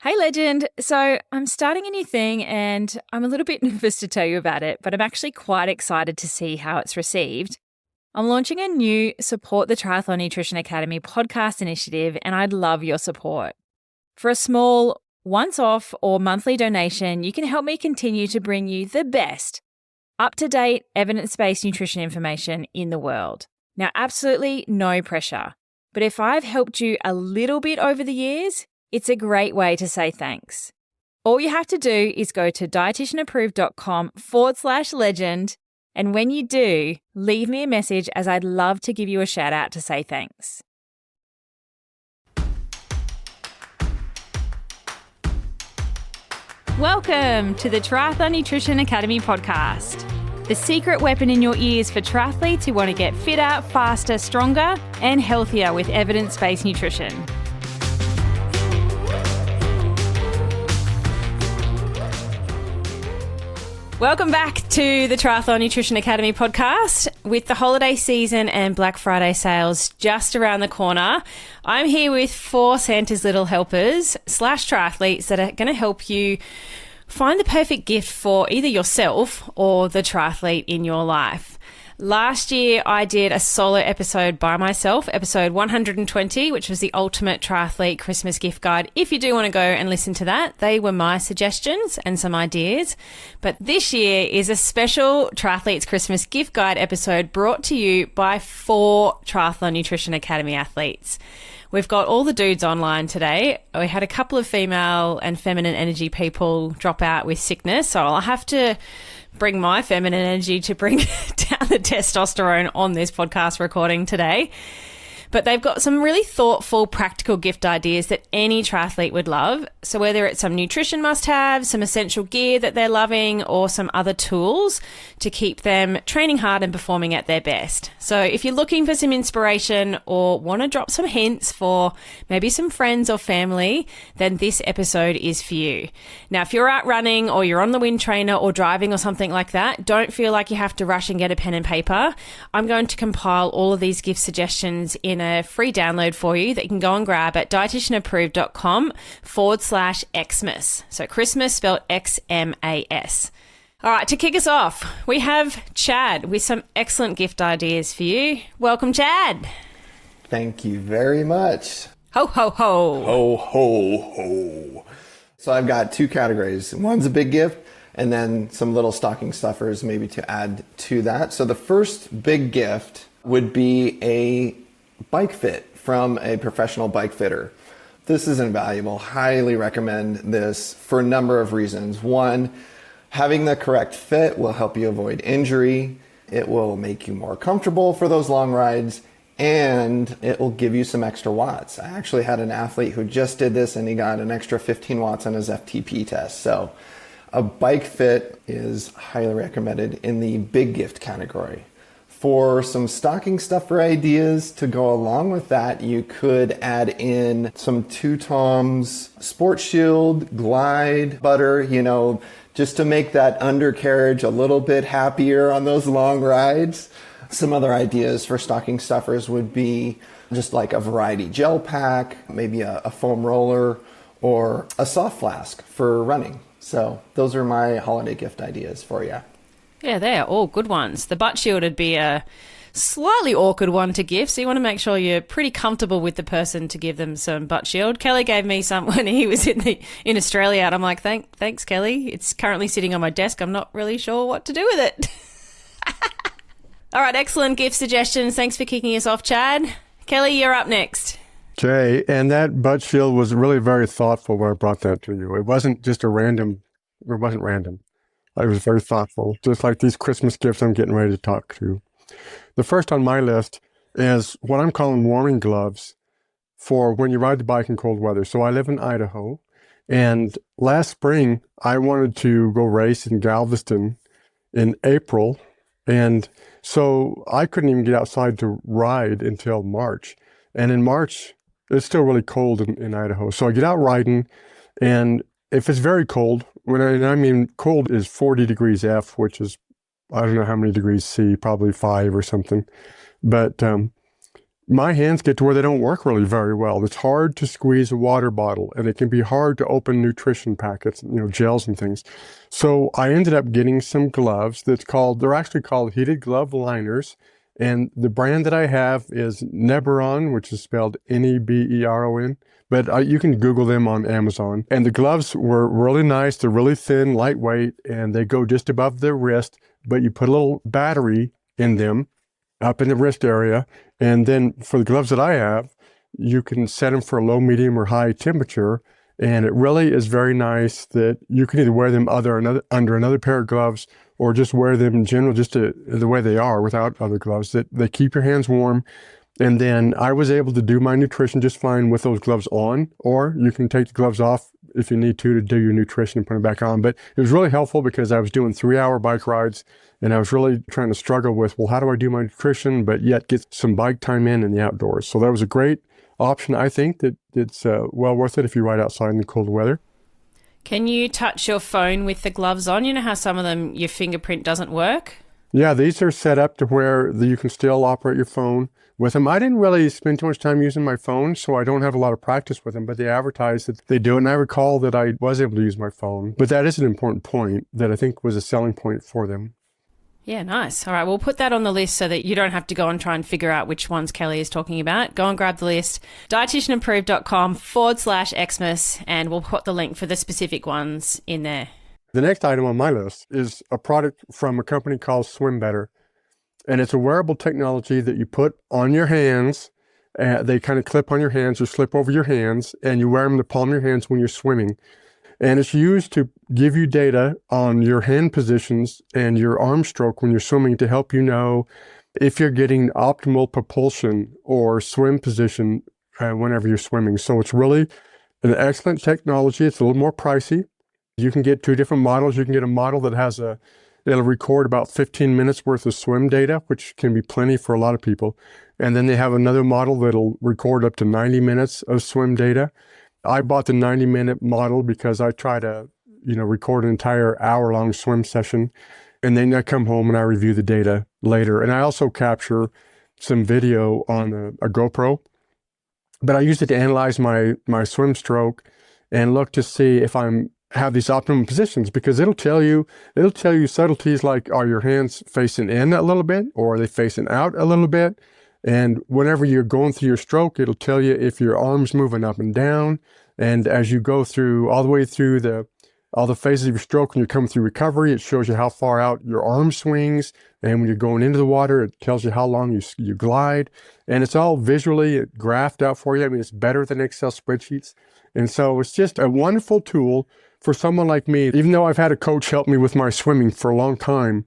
Hey, legend. So I'm starting a new thing and I'm a little bit nervous to tell you about it, but I'm actually quite excited to see how it's received. I'm launching a new Support the Triathlon Nutrition Academy podcast initiative, and I'd love your support. For a small, once-off or monthly donation, you can help me continue to bring you the best, up-to-date, evidence-based nutrition information in the world. Now, absolutely no pressure, but if I've helped you a little bit over the years, it's a great way to say thanks. All you have to do is go to dietitianapproved.com/legend. And when you do, leave me a message, as I'd love to give you a shout out to say thanks. Welcome to the Triathlon Nutrition Academy podcast, the secret weapon in your ears for triathletes who want to get fitter, faster, stronger, and healthier with evidence-based nutrition. Welcome back to the Triathlon Nutrition Academy podcast. With the holiday season and Black Friday sales just around the corner, I'm here with 4 Santa's little helpers / triathletes that are going to help you find the perfect gift for either yourself or the triathlete in your life. Last year, I did a solo episode by myself, episode 120, which was the Ultimate Triathlete Christmas Gift Guide. If you do want to go and listen to that, they were my suggestions and some ideas. But this year is a special Triathletes Christmas Gift Guide episode brought to you by 4 Triathlon Nutrition Academy athletes. We've got all the dudes online today. We had a couple of female and feminine energy people drop out with sickness, so I'll have to bring my feminine energy to bring down the testosterone on this podcast recording today. But they've got some really thoughtful, practical gift ideas that any triathlete would love. So whether it's some nutrition must-haves, some essential gear that they're loving, or some other tools to keep them training hard and performing at their best. So if you're looking for some inspiration or want to drop some hints for maybe some friends or family, then this episode is for you. Now, if you're out running or you're on the wind trainer or driving or something like that, don't feel like you have to rush and get a pen and paper. I'm going to compile all of these gift suggestions in a free download for you that you can go and grab at dietitianapproved.com/Xmas. So Christmas spelled Xmas. All right, to kick us off, we have Chad with some excellent gift ideas for you. Welcome, Chad. Thank you very much. Ho, ho, ho. Ho, ho, ho. So I've got 2 categories. One's a big gift, and then some little stocking stuffers maybe to add to that. So the first big gift would be a bike fit from a professional bike fitter. This is invaluable. Highly recommend this for a number of reasons. One, having the correct fit will help you avoid injury. It will make you more comfortable for those long rides, and it will give you some extra watts. I actually had an athlete who just did this, and he got an extra 15 watts on his FTP test. So a bike fit is highly recommended in the big gift category. For some stocking stuffer ideas to go along with that, you could add in some 2 Toms Sport Shield, Glide, Butter, just to make that undercarriage a little bit happier on those long rides. Some other ideas for stocking stuffers would be just like a variety gel pack, maybe a foam roller, or a soft flask for running. So those are my holiday gift ideas for you. Yeah, they are all good ones. The butt shield would be a slightly awkward one to give, so you want to make sure you're pretty comfortable with the person to give them some butt shield. Kelly gave me some when he was in Australia, and I'm like, thanks, Kelly. It's currently sitting on my desk. I'm not really sure what to do with it. All right, excellent gift suggestions. Thanks for kicking us off, Chad. Kelly, you're up next. Okay, and that butt shield was really very thoughtful when I brought that to you. It wasn't just random. It was very thoughtful, just like these Christmas gifts I'm getting ready to talk to. The first on my list is what I'm calling warming gloves for when you ride the bike in cold weather. So I live in Idaho, and last spring I wanted to go race in Galveston in April, and so I couldn't even get outside to ride until March. And in March, it's still really cold in Idaho. So I get out riding, and if it's very cold, when I mean cold is 40 degrees F, which is, I don't know how many degrees C, probably 5 or something. But my hands get to where they don't work really very well. It's hard to squeeze a water bottle, and it can be hard to open nutrition packets, gels and things. So I ended up getting some gloves they're actually called heated glove liners. And the brand that I have is Neberon, which is spelled Neberon. But you can Google them on Amazon. And the gloves were really nice. They're really thin, lightweight, and they go just above the wrist. But you put a little battery in them up in the wrist area. And then for the gloves that I have, you can set them for a low, medium, or high temperature. And it really is very nice that you can either wear them under another pair of gloves or just wear them in general, just the way they are without other gloves. That they keep your hands warm. And then I was able to do my nutrition just fine with those gloves on, or you can take the gloves off if you need to do your nutrition and put them back on. But it was really helpful because I was doing 3-hour bike rides and I was really trying to struggle with, well, how do I do my nutrition, but yet get some bike time in the outdoors. So that was a great option. I think that it's well worth it if you ride outside in the cold weather. Can you touch your phone with the gloves on? You know how some of them, your fingerprint doesn't work? Yeah, these are set up to where you can still operate your phone with them. I didn't really spend too much time using my phone, so I don't have a lot of practice with them, but they advertise that they do it. And I recall that I was able to use my phone, but that is an important point that I think was a selling point for them. Yeah, nice. All right, we'll put that on the list so that you don't have to go and try and figure out which ones Kelly is talking about. Go and grab the list, dietitianapproved.com/Xmas, and we'll put the link for the specific ones in there. The next item on my list is a product from a company called Swim Better. And it's a wearable technology that you put on your hands. They kind of clip on your hands or slip over your hands, and you wear them in the palm of your hands when you're swimming. And it's used to give you data on your hand positions and your arm stroke when you're swimming to help you know if you're getting optimal propulsion or swim position whenever you're swimming. So it's really an excellent technology. It's a little more pricey. You can get 2 different models. You can get a model that it'll record about 15 minutes worth of swim data, which can be plenty for a lot of people. And then they have another model that'll record up to 90 minutes of swim data. I bought the 90-minute model because I try to, record an entire hour-long swim session. And then I come home and I review the data later. And I also capture some video on a GoPro. But I use it to analyze my swim stroke and look to see if have these optimum positions, because it'll tell you subtleties like, are your hands facing in a little bit or are they facing out a little bit? And whenever you're going through your stroke, it'll tell you if your arm's moving up and down. And as you go through all the way through all the phases of your stroke, when you're coming through recovery, it shows you how far out your arm swings. And when you're going into the water, it tells you how long you glide. And it's all visually graphed out for you. I mean, it's better than Excel spreadsheets. And so it's just a wonderful tool for someone like me. Even though I've had a coach help me with my swimming for a long time,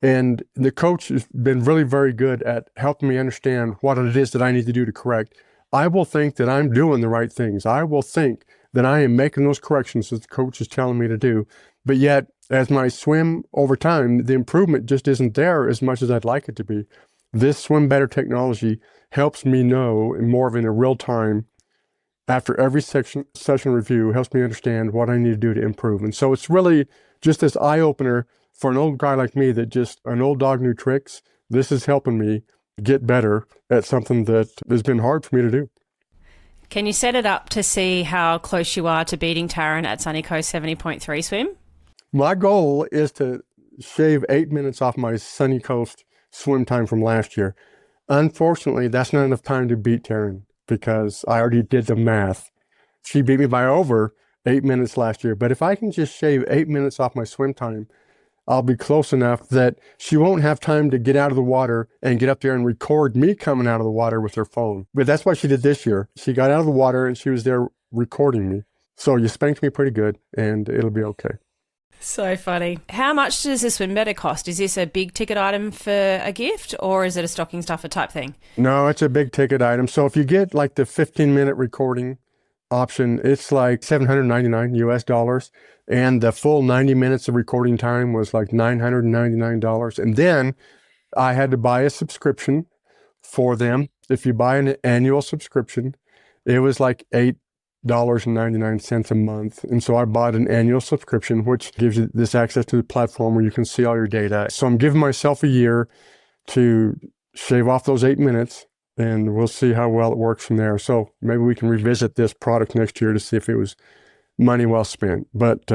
and the coach has been really very good at helping me understand what it is that I need to do to correct, I will think that I'm doing the right things. I will think that I am making those corrections that the coach is telling me to do. But yet, as my swim over time, the improvement just isn't there as much as I'd like it to be. This Swim Better technology helps me know more of in a real time, after every session review, helps me understand what I need to do to improve. And so it's really just this eye-opener for an old guy like me that just an old dog knew tricks. This is helping me get better at something that has been hard for me to do. Can you set it up to see how close you are to beating Taryn at Sunny Coast 70.3 swim? My goal is to shave 8 minutes off my Sunny Coast swim time from last year. Unfortunately, that's not enough time to beat Taryn because I already did the math. She beat me by over 8 minutes last year. But if I can just shave 8 minutes off my swim time, I'll be close enough that she won't have time to get out of the water and get up there and record me coming out of the water with her phone. But that's what she did this year. She got out of the water and she was there recording me. So you spanked me pretty good and it'll be okay. So funny. How much does the Swim Better cost? Is this a big ticket item for a gift or is it a stocking stuffer type thing? No, it's a big ticket item. So if you get like the 15-minute recording option, it's like $799 US. And the full 90 minutes of recording time was like $999. And then I had to buy a subscription for them. If you buy an annual subscription, it was like $8.99 a month. And so I bought an annual subscription, which gives you this access to the platform where you can see all your data. So I'm giving myself a year to shave off those 8 minutes and we'll see how well it works from there. So maybe we can revisit this product next year to see if it was money well spent. But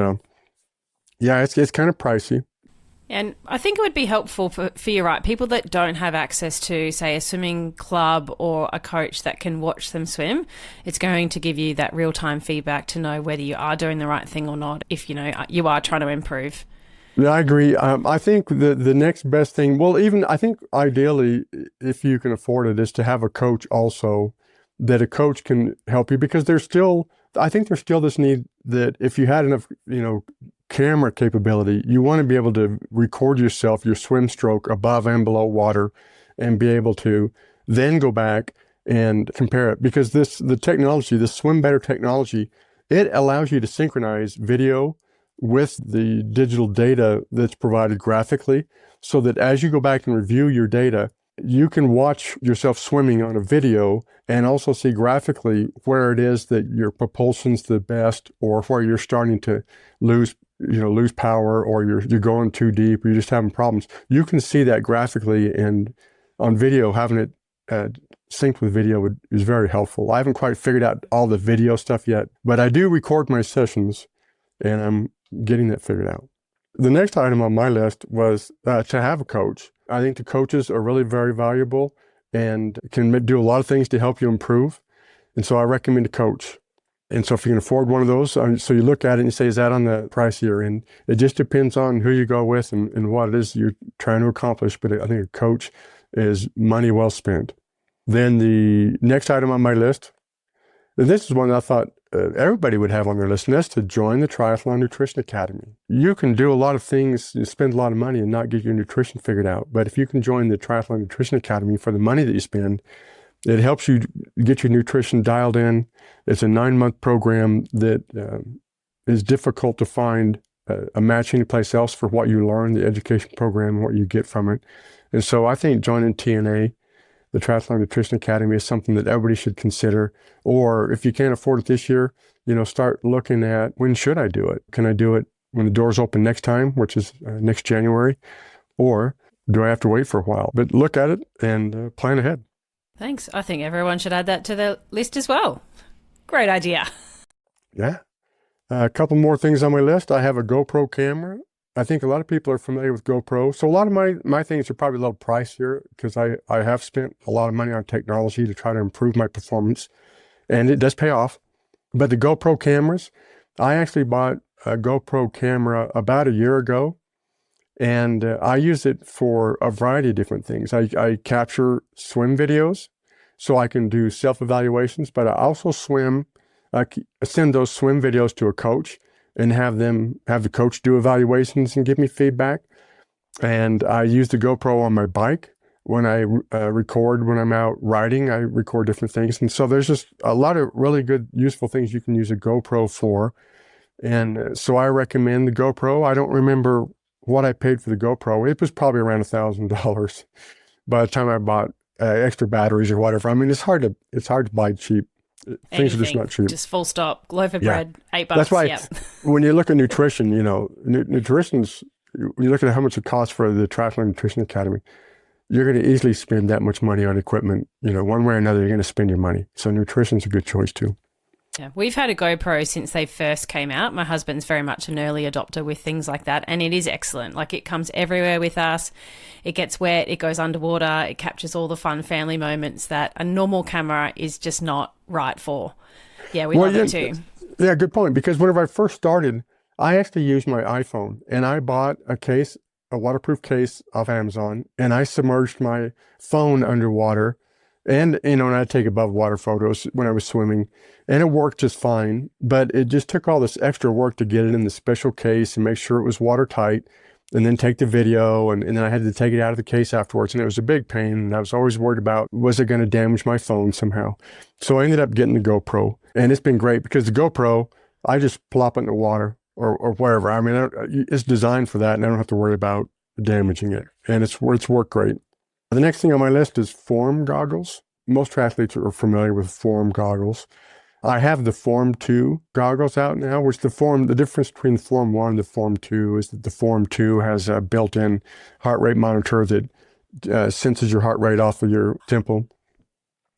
yeah, it's kind of pricey. And I think it would be helpful for you, right? People that don't have access to, say, a swimming club or a coach that can watch them swim, it's going to give you that real-time feedback to know whether you are doing the right thing or not, if, you are trying to improve. Yeah, I agree. I think the next best thing, well, even I think ideally, if you can afford it, is to have a coach also, that a coach can help you, because I think there's still this need that if you had enough, camera capability, you want to be able to record yourself, your swim stroke above and below water, and be able to then go back and compare it. Because the technology, the Swim Better technology, it allows you to synchronize video with the digital data that's provided graphically, so that as you go back and review your data, you can watch yourself swimming on a video and also see graphically where it is that your propulsion's the best, or where you're starting to lose power, or you're going too deep, or you're just having problems. You can see that graphically, and on video, having it synced with video is very helpful. I haven't quite figured out all the video stuff yet, but I do record my sessions, and I'm getting that figured out. The next item on my list was to have a coach. I think the coaches are really very valuable and can do a lot of things to help you improve. And so I recommend a coach. And so if you can afford one of those, so you look at it and you say, is that on the pricier end? It just depends on who you go with and what it is you're trying to accomplish. But I think a coach is money well spent. Then the next item on my list, and this is one that I thought everybody would have on their list, and that's to join the Triathlon Nutrition Academy. You can do a lot of things, spend a lot of money and not get your nutrition figured out. But if you can join the Triathlon Nutrition Academy for the money that you spend, it helps you get your nutrition dialed in. It's a 9-month program that is difficult to find a match anyplace else for what you learn, the education program, and what you get from it. And so I think joining TNA, the Triathlon Nutrition Academy, is something that everybody should consider. Or if you can't afford it this year, start looking at, when should I do it? Can I do it when the doors open next time, which is next January? Or do I have to wait for a while? But look at it and plan ahead. Thanks. I think everyone should add that to their list as well. Great idea. Yeah. A couple more things on my list. I have a GoPro camera. I think a lot of people are familiar with GoPro. So a lot of my things are probably a little pricier, because I have spent a lot of money on technology to try to improve my performance, and it does pay off. But the GoPro cameras, I actually bought a GoPro camera about a year ago, and I use it for a variety of different things. I capture swim videos so I can do self-evaluations, but I also send those swim videos to a coach and have the coach do evaluations and give me feedback. And I use the GoPro on my bike. When I record, when I'm out riding, I record different things. And so there's just a lot of really good, useful things you can use a GoPro for. And so I recommend the GoPro. I don't remember what I paid for the GoPro. It was probably around $1,000 by the time I bought extra batteries or whatever. I mean, it's hard to buy cheap. Things are just not cheap. Just full stop. Loaf of bread, $8. That's why when you look at nutrition, nutrition's, when you look at how much it costs for the Triathlon Nutrition Academy, you're going to easily spend that much money on equipment. One way or another, you're going to spend your money. So nutrition's a good choice too. Yeah, we've had a GoPro since they first came out. My husband's very much an early adopter with things like that, and it is excellent. Like, it comes everywhere with us. It gets wet, it goes underwater, it captures all the fun family moments that a normal camera is just not right for. Yeah, we love it too. Yeah, good point. Because whenever I first started, I actually used my iPhone, and I bought a waterproof case off Amazon, and I submerged my phone underwater. And, and I'd take above water photos when I was swimming, and it worked just fine. But it just took all this extra work to get it in the special case and make sure it was watertight, and then take the video. And then I had to take it out of the case afterwards. And it was a big pain. And I was always worried about, was it going to damage my phone somehow? So I ended up getting the GoPro, and it's been great, because the GoPro, I just plop it in the water or wherever. I mean, it's designed for that, and I don't have to worry about damaging it. And it's worked great. The next thing on my list is Form goggles. Most triathletes are familiar with Form goggles. I have the Form 2 goggles out now, which the difference between the Form 1 and the Form 2 is that the Form 2 has a built-in heart rate monitor that senses your heart rate off of your temple.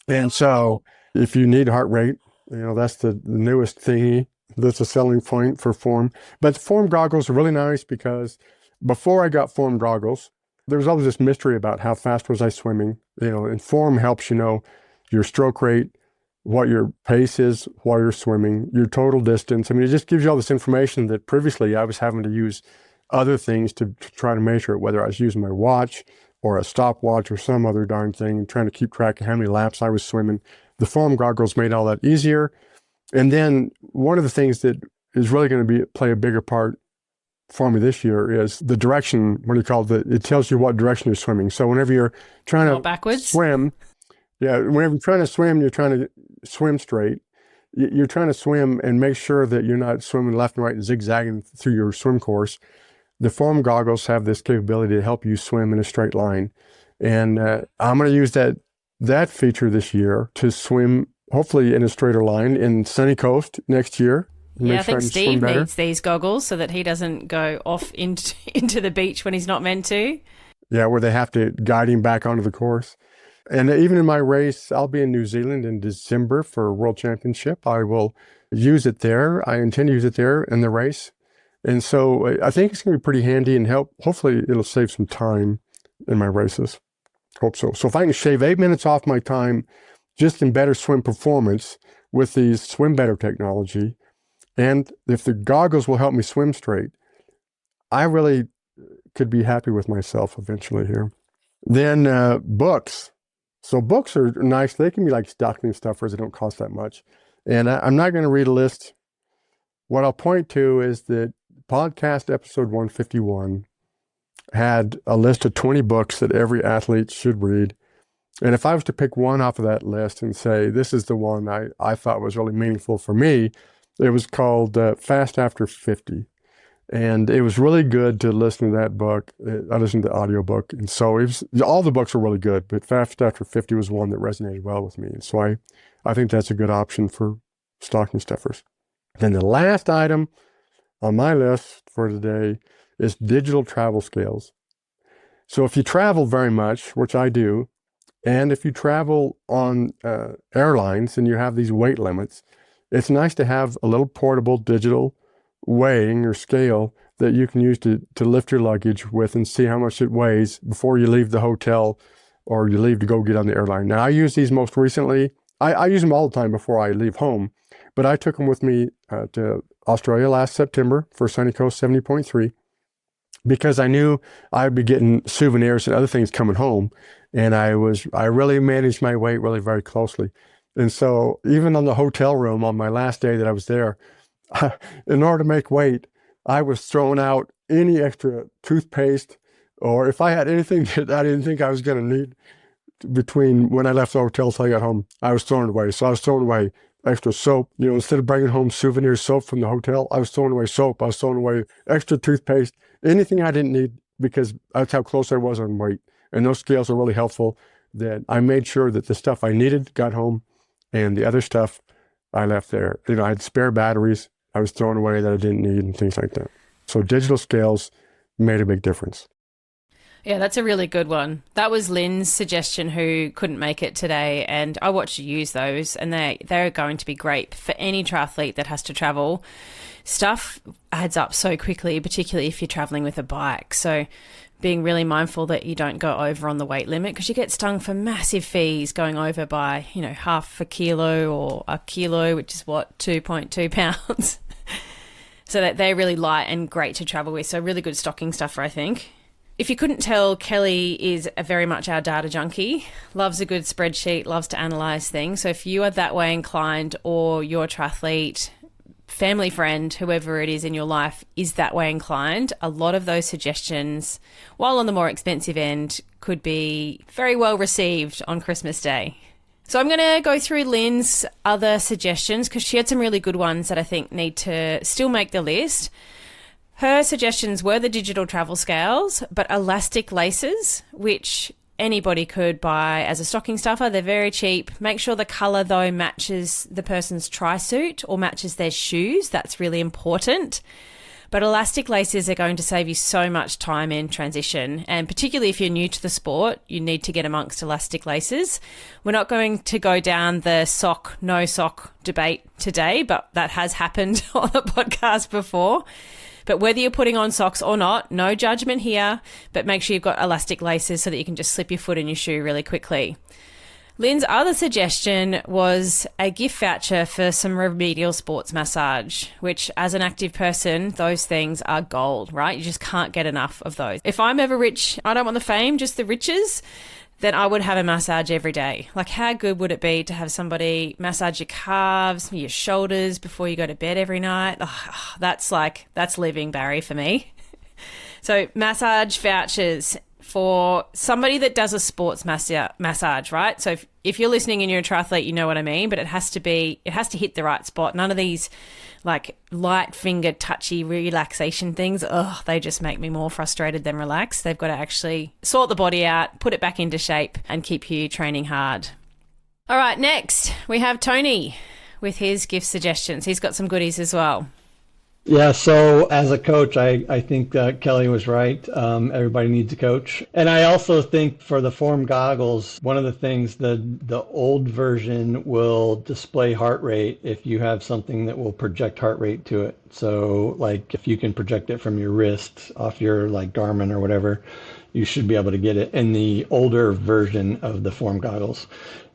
And so if you need heart rate, that's the newest thingy. That's a selling point for Form. But Form goggles are really nice because before I got Form goggles, there was always this mystery about how fast was I swimming. And Form helps you know your stroke rate, what your pace is while you're swimming, your total distance. I mean, it just gives you all this information that previously I was having to use other things to try to measure it, whether I was using my watch or a stopwatch or some other darn thing, trying to keep track of how many laps I was swimming. The Form goggles made all that easier. And then one of the things that is really going to play a bigger part for me this year is the direction. What do you call it? It tells you what direction you're swimming. So whenever you're trying to backwards swim, whenever you're trying to swim, you're trying to swim straight. You're trying to swim and make sure that you're not swimming left and right and zigzagging through your swim course. The Form goggles have this capability to help you swim in a straight line. And I'm going to use that feature this year to swim, hopefully in a straighter line in Sunny Coast next year. Yeah, I think Steve needs these goggles so that he doesn't go off into the beach when he's not meant to. Yeah, where they have to guide him back onto the course. And even in my race, I'll be in New Zealand in December for a World Championship. I will use it there. I intend to use it there in the race. And so I think it's going to be pretty handy and hopefully it'll save some time in my races. Hope so. So if I can shave 8 minutes off my time just in better swim performance with the Swim Better technology, and if the goggles will help me swim straight, I really could be happy with myself eventually here. Then books. So books are nice. They can be like stocking stuffers. They don't cost that much. And I'm not going to read a list. What I'll point to is that podcast episode 151 had a list of 20 books that every athlete should read. And if I was to pick one off of that list and say, this is the one I thought was really meaningful for me, it was called Fast After 50. And it was really good to listen to that book. I listened to the audiobook. And so all the books were really good, but Fast After 50 was one that resonated well with me. And so I think that's a good option for stocking stuffers. Then the last item on my list for today is digital travel scales. So if you travel very much, which I do, and if you travel on airlines and you have these weight limits, it's nice to have a little portable digital weighing or scale that you can use to lift your luggage with and see how much it weighs before you leave the hotel or you leave to go get on the airline. Now, I use these most recently. I use them all the time before I leave home, but I took them with me to Australia last September for Sunny Coast 70.3 because I knew I'd be getting souvenirs and other things coming home. And I really managed my weight really very closely. And so even on the hotel room on my last day that I was there, in order to make weight, I was throwing out any extra toothpaste, or if I had anything that I didn't think I was going to need between when I left the hotel till I got home, I was throwing it away. So I was throwing away extra soap. Instead of bringing home souvenir soap from the hotel, I was throwing away soap. I was throwing away extra toothpaste, anything I didn't need, because that's how close I was on weight. And those scales are really helpful, that I made sure that the stuff I needed got home and the other stuff I left there. I had spare batteries I was throwing away that I didn't need and things like that. So digital scales made a big difference. Yeah, that's a really good one. That was Lynn's suggestion, who couldn't make it today, and I watched you use those, and they're going to be great for any triathlete that has to travel. Stuff adds up so quickly, particularly if you're traveling with a bike. So being really mindful that you don't go over on the weight limit, because you get stung for massive fees going over by, half a kilo or a kilo, which is 2.2 pounds. So that they're really light and great to travel with. So really good stocking stuffer, I think. If you couldn't tell, Kelly is very much our data junkie, loves a good spreadsheet, loves to analyse things. So if you are that way inclined, or your triathlete, family friend, whoever it is in your life is that way inclined, a lot of those suggestions, while on the more expensive end, could be very well received on Christmas Day. So I'm going to go through Lynn's other suggestions, because she had some really good ones that I think need to still make the list. Her suggestions were the digital travel scales, but elastic laces, which anybody could buy as a stocking stuffer. They're very cheap. Make sure the colour, though, matches the person's tri-suit or matches their shoes. That's really important. But elastic laces are going to save you so much time in transition. And particularly if you're new to the sport, you need to get amongst elastic laces. We're not going to go down the sock, no sock debate today, but that has happened on the podcast before. But whether you're putting on socks or not, no judgment here, but make sure you've got elastic laces so that you can just slip your foot in your shoe really quickly. Lynn's other suggestion was a gift voucher for some remedial sports massage, which as an active person, those things are gold, right? You just can't get enough of those. If I'm ever rich, I don't want the fame, just the riches, then I would have a massage every day. Like, how good would it be to have somebody massage your calves, your shoulders before you go to bed every night? Oh, that's living, Barry, for me. So massage vouchers for somebody that does a sports massage, right? So if you're listening and you're a triathlete, you know what I mean, but it has to hit the right spot. None of these like light finger touchy relaxation things, they just make me more frustrated than relaxed. They've got to actually sort the body out, put it back into shape and keep you training hard. All right, next we have Tony with his gift suggestions. He's got some goodies as well. Yeah, so as a coach, I think Kelly was right. Everybody needs a coach. And I also think for the Form goggles, one of the things, the old version will display heart rate if you have something that will project heart rate to it. So like if you can project it from your wrist off your like Garmin or whatever, you should be able to get it in the older version of the Form goggles.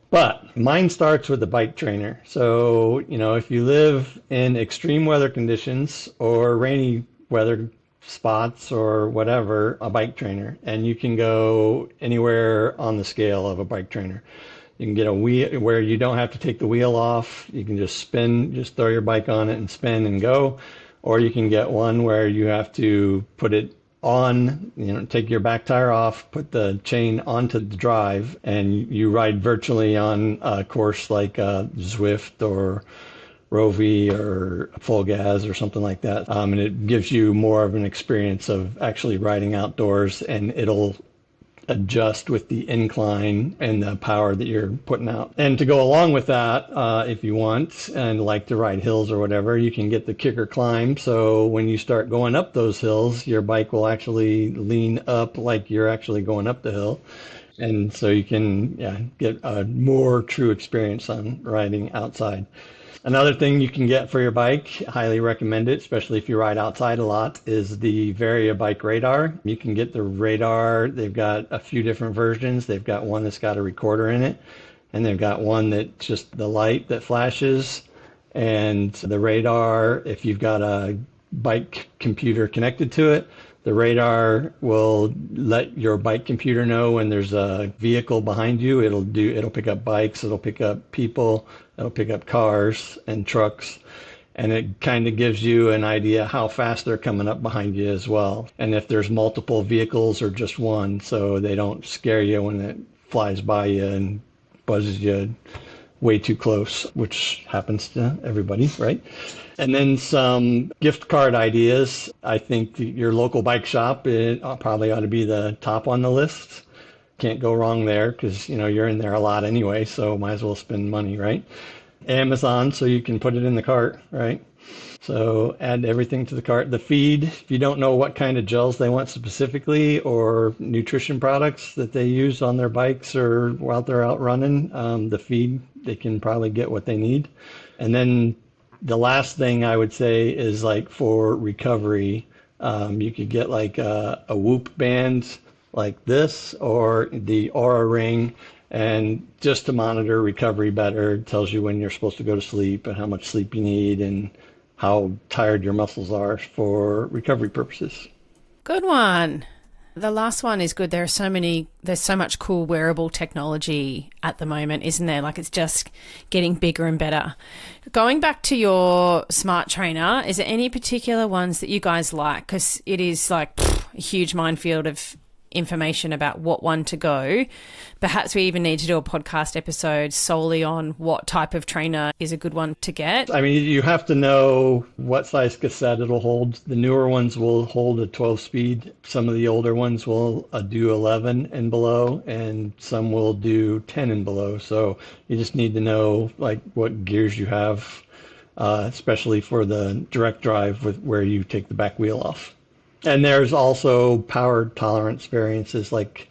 But mine starts with a bike trainer. So, if you live in extreme weather conditions or rainy weather spots or whatever, a bike trainer. And you can go anywhere on the scale of a bike trainer. You can get a wheel where you don't have to take the wheel off. You can just spin, just throw your bike on it and spin and go. Or you can get one where you have to put it on, take your back tire off, put the chain onto the drive, and you ride virtually on a course like Zwift or Rovi or Full Gas or something like that. And it gives you more of an experience of actually riding outdoors, and it'll adjust with the incline and the power that you're putting out. And to go along with that, if you want and like to ride hills or whatever, you can get the kicker climb. So when you start going up those hills, your bike will actually lean up like you're actually going up the hill. And so you can get a more true experience on riding outside. Another thing you can get for your bike, highly recommend it, especially if you ride outside a lot, is the Varia bike radar. You can get the radar. They've got a few different versions. They've got one that's got a recorder in it, and they've got one that's just the light that flashes. And the radar, if you've got a bike computer connected to it, the radar will let your bike computer know when there's a vehicle behind you. It'll pick up bikes, it'll pick up people, it'll pick up cars and trucks, and it kind of gives you an idea how fast they're coming up behind you as well. And if there's multiple vehicles or just one, so they don't scare you when it flies by you and buzzes you way too close, which happens to everybody, right? And then some gift card ideas. I think your local bike shop, it probably ought to be the top on the list. Can't go wrong there because, you're in there a lot anyway, so might as well spend money, right? Amazon, so you can put it in the cart, right? So add everything to the cart. The feed, if you don't know what kind of gels they want specifically or nutrition products that they use on their bikes or while they're out running, the feed, they can probably get what they need. And then the last thing I would say is like for recovery, you could get like a Whoop band like this or the Aura Ring, and just to monitor recovery better. It tells you when you're supposed to go to sleep and how much sleep you need and how tired your muscles are for recovery purposes. Good one. The last one is good. There's so much cool wearable technology at the moment, isn't there? Like, it's just getting bigger and better. Going back to your smart trainer, is there any particular ones that you guys like? Because it is like a huge minefield of information about what one to go. Perhaps we even need to do a podcast episode solely on what type of trainer is a good one to get. I mean, you have to know what size cassette it'll hold. The newer ones will hold a 12 speed. Some of the older ones will do 11 and below, and some will do 10 and below. So you just need to know like what gears you have especially for the direct drive where you take the back wheel off. And there's also power tolerance variances like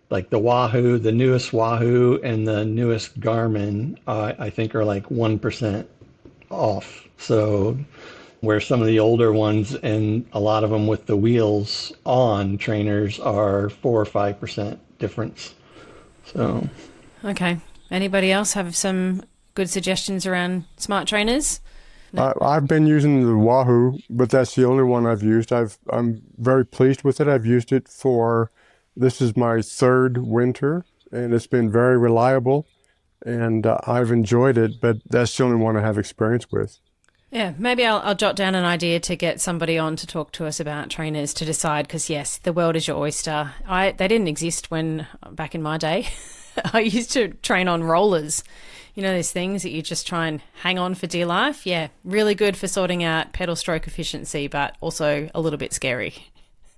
the Wahoo, the newest Wahoo and the newest Garmin, I think are like 1% off. So where some of the older ones and a lot of them with the wheels on trainers are 4 or 5% difference. So, okay. Anybody else have some good suggestions around smart trainers? I've been using the Wahoo, but that's the only one I've used. I'm very pleased with it. I've used it this is my third winter, and it's been very reliable, and I've enjoyed it, but that's the only one I have experience with. Yeah, maybe I'll jot down an idea to get somebody on to talk to us about trainers to decide, because yes, the world is your oyster. They didn't exist back in my day. I used to train on rollers. You know, those things that you just try and hang on for dear life? Yeah, really good for sorting out pedal stroke efficiency, but also a little bit scary.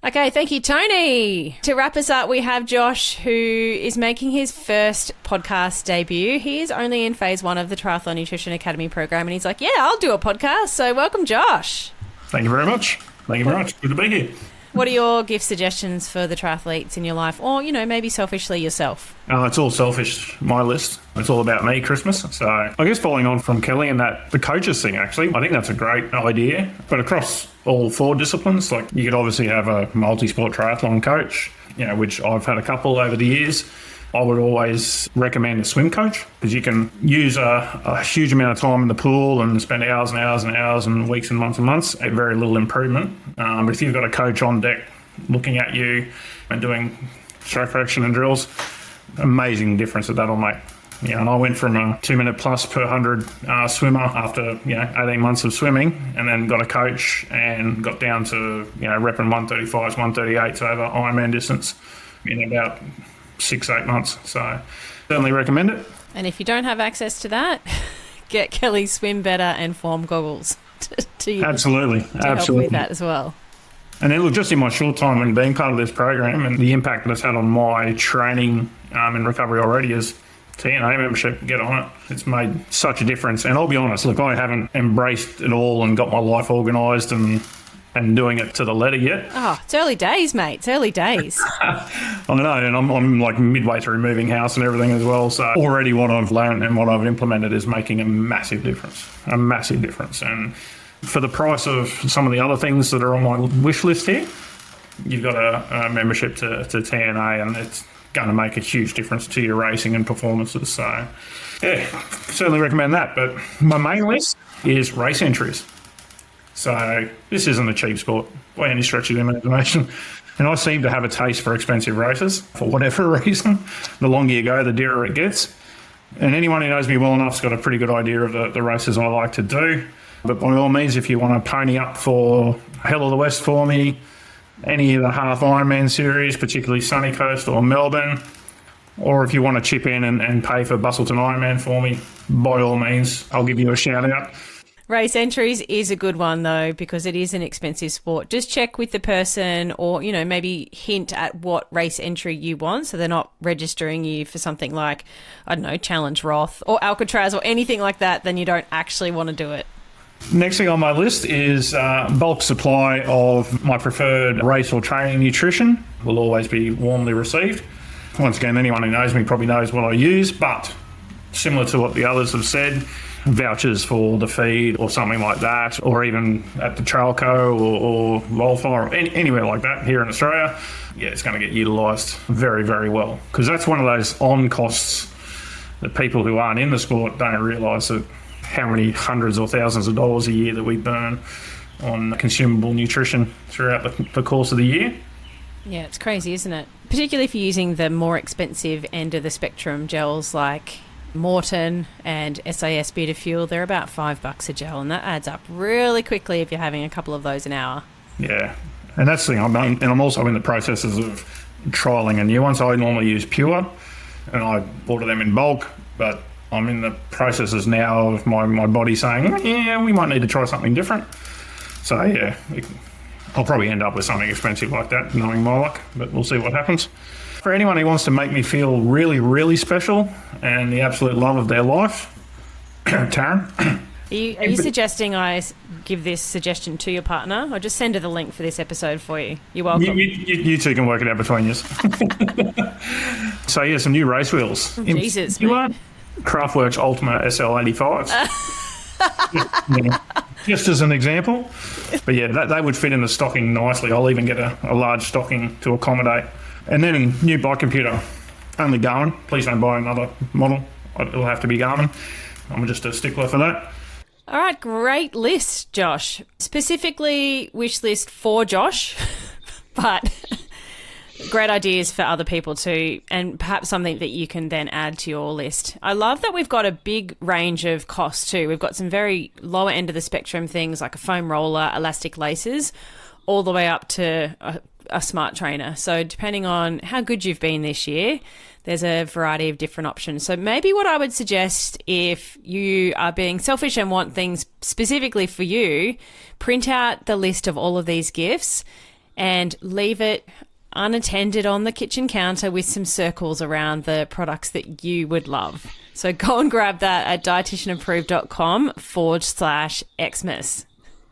Okay, thank you, Tony. To wrap us up, we have Josh, who is making his first podcast debut. He is only in phase 1 of the Triathlon Nutrition Academy program, and he's like, yeah, I'll do a podcast. So welcome, Josh. Thank you very much. Thank you very much. Good to be here. What are your gift suggestions for the triathletes in your life? Or, maybe selfishly yourself? It's all selfish, my list. It's all about me, Christmas. So I guess following on from Kelly and the coaches thing, actually, I think that's a great idea. But across all 4 disciplines, like you could obviously have a multi-sport triathlon coach, which I've had a couple over the years. I would always recommend a swim coach, because you can use a huge amount of time in the pool and spend hours and hours and hours and weeks and months at very little improvement. But if you've got a coach on deck looking at you and doing stroke correction and drills, amazing difference that'll make. And I went from a 2-minute plus per 100 swimmer after 18 months of swimming, and then got a coach and got down to repping 135s, 138s over Ironman distance in about 6-8 months. So certainly recommend it. And if you don't have access to that, get Kelly's Swim Better and Form goggles to Absolutely. help with that as well. And then look, just in my short time in being part of this program and the impact that it's had on my training and recovery already is TNA membership. Get on it. It's made such a difference. And I'll be honest, look, I haven't embraced it all and got my life organised and doing it to the letter yet. Oh, it's early days, mate. It's early days. I know, and I'm like midway through moving house and everything as well. So already what I've learned and what I've implemented is making a massive difference. And for the price of some of the other things that are on my wish list here, you've got a membership to TNA, and it's going to make a huge difference to your racing and performances. So yeah, certainly recommend that. But my main list is race entries. So this isn't a cheap sport by any stretch of the imagination. And I seem to have a taste for expensive races for whatever reason. The longer you go, the dearer it gets. And anyone who knows me well enough's got a pretty good idea of the races I like to do. But by all means, if you want to pony up for Hell of the West for me, any of the half Ironman series, particularly Sunny Coast or Melbourne, or if you want to chip in and pay for Bustleton Ironman for me, by all means, I'll give you a shout out. Race entries is a good one, though, because it is an expensive sport. Just check with the person, or, maybe hint at what race entry you want, so they're not registering you for something like, I don't know, Challenge Roth or Alcatraz or anything like that, then you don't actually want to do it. Next thing on my list is bulk supply of my preferred race or training nutrition. Will always be warmly received. Once again, anyone who knows me probably knows what I use, but similar to what the others have said, vouchers for the feed or something like that, or even at the Trailco or Wildfire or anywhere like that here in Australia, it's going to get utilised very, very well. Because that's one of those on costs that people who aren't in the sport don't realise, that how many hundreds or thousands of dollars a year that we burn on consumable nutrition throughout the course of the year. Yeah, it's crazy, isn't it? Particularly if you're using the more expensive end of the spectrum gels like Morton and SAS Beta Fuel. They're about $5 a gel, and that adds up really quickly if you're having a couple of those an hour. Yeah, and that's the thing. I'm also in the processes of trialling a new one. So I normally use Pure, and I order them in bulk, but I'm in the processes now of my body saying, yeah, we might need to try something different. So yeah, I'll probably end up with something expensive like that, knowing my luck, but we'll see what happens. For anyone who wants to make me feel really, really special and the absolute love of their life, Taryn, Are you suggesting I give this suggestion to your partner, or just send her the link for this episode for you? You're welcome. You two can work it out between you. So, yeah, some new race wheels. Jesus, Craftworks Ultima SL85s. Just as an example. But yeah, they would fit in the stocking nicely. I'll even get a large stocking to accommodate. And then new bike computer. Only Garmin. Please don't buy another model. It'll have to be Garmin. I'm just a stickler for that. All right, great list, Josh. Specifically wish list for Josh, but great ideas for other people too, and perhaps something that you can then add to your list. I love that we've got a big range of costs too. We've got some very lower end of the spectrum things like a foam roller, elastic laces, all the way up to a smart trainer. So depending on how good you've been this year, there's a variety of different options. So maybe what I would suggest, if you are being selfish and want things specifically for you, print out the list of all of these gifts and leave it unattended on the kitchen counter with some circles around the products that you would love. So go and grab that at dietitianapproved.com/Xmas.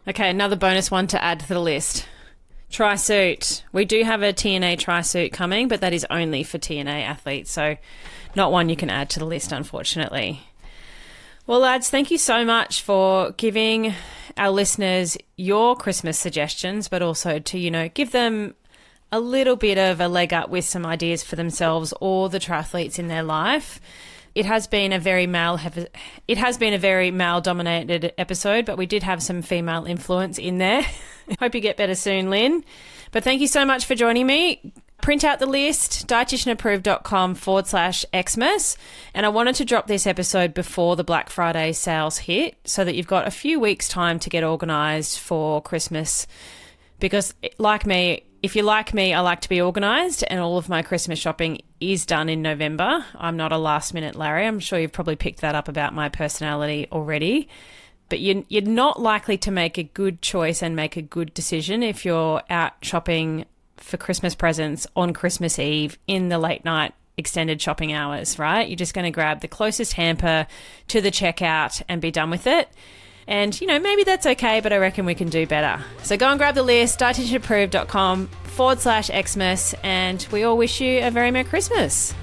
Okay, another bonus one to add to the list. Tri-suit. We do have a TNA tri-suit coming, but that is only for TNA athletes, so not one you can add to the list, unfortunately. Well, lads, thank you so much for giving our listeners your Christmas suggestions, but also to, give them a little bit of a leg up with some ideas for themselves or the triathletes in their life. It has been a very male-dominated episode, but we did have some female influence in there. Hope you get better soon, Lynn. But thank you so much for joining me. Print out the list, dietitianapproved.com/Xmas. And I wanted to drop this episode before the Black Friday sales hit so that you've got a few weeks' time to get organised for Christmas. Because if you're like me, I like to be organised, and all of my Christmas shopping is done in November. I'm not a last-minute Larry. I'm sure you've probably picked that up about my personality already. But you're not likely to make a good choice and make a good decision if you're out shopping for Christmas presents on Christmas Eve in the late night extended shopping hours, right? You're just going to grab the closest hamper to the checkout and be done with it. And, maybe that's okay, but I reckon we can do better. So go and grab the list, dietitianapproved.com/Xmas, and we all wish you a very Merry Christmas.